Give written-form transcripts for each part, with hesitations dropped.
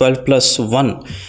12+1،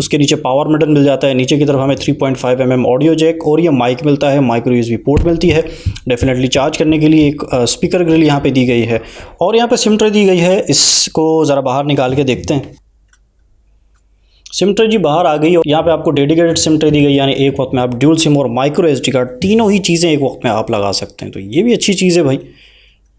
उसके नीचे power button मिल जाता है, नीचे की तरफ हमें 3.5 mm ऑडियो जैक और ये माइक मिलता है, माइक्रो USB पोर्ट मिलती है, डेफिनेटली चार्ज करने के लिए एक स्पीकर ग्रिल यहाँ पे दी गई है और यहाँ पे सिम ट्रे दी गई है। इसको ज़रा बाहर निकाल के देखते हैं। सिम ट्रे जी बाहर आ गई और यहाँ पे आपको डेडिकेटेड सिम ट्रे दी गई, यानी एक वक्त में आप ड्यूल सिम और माइक्रो SD कार्ड तीनों ही चीज़ें एक वक्त में आप लगा सकते हैं, तो ये भी अच्छी चीज़ है भाई।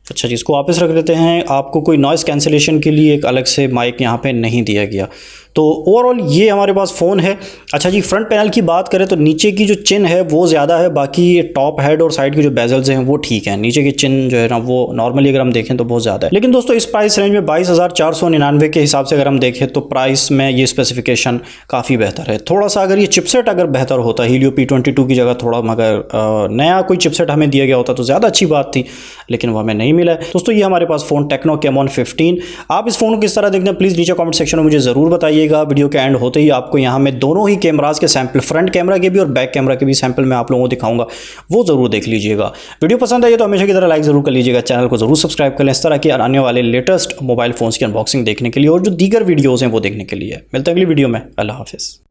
अच्छा जी, इसको वापस रख देते हैं। आपको कोई नॉइज़ कैंसिलेशन के लिए एक अलग से माइक यहाँ पे नहीं दिया गया। तो ओवरऑल ये हमारे पास फ़ोन है। अच्छा जी, फ्रंट पैनल की बात करें तो नीचे की जो चिन है वो ज़्यादा है, बाकी टॉप हेड और साइड के जो बेजल्स हैं वो ठीक है। नीचे की चिन जो है ना वो नॉर्मली अगर हम देखें तो बहुत ज़्यादा है। लेकिन दोस्तों इस प्राइस रेंज में 22,499 के हिसाब से अगर हम देखें तो प्राइस में ये स्पेसिफिकेशन काफ़ी बेहतर है। थोड़ा सा अगर ये चिपसेट अगर बेहतर होता, Helio P22 की जगह थोड़ा मगर नया कोई चिपसेट हमें दिया गया होता तो ज़्यादा अच्छी बात थी, लेकिन वो हमें नहीं मिला है। दोस्तों ये हमारे पास फ़ोन टेक्नो कैमॉन 15। आप इस फ़ोन को किस तरह देखते हैं प्लीज़ नीचे कमेंट सेक्शन में मुझे ज़रूर बताइएगा। वीडियो के एंड होते ही आपको यहाँ में दोनों ही कैमरास के सैंपल, फ्रंट कैमरा के भी और बैक कैमरा के भी सैंपल मैं आप लोगों को दिखाऊंगा, वो ज़रूर देख लीजिएगा। वीडियो पसंद आई तो हमेशा की तरह लाइक ज़रूर कर लीजिएगा, चैनल को ज़रूर सब्सक्राइब कर लें इस तरह के आने वाले लेटेस्ट मोबाइल फ़ोन्स की अनबॉक्सिंग देखने के लिए और जो दीगर वीडियोज़ हैं वो देखने के लिए। मिलते हैं अगली वीडियो में। अल्लाह हाफिज़।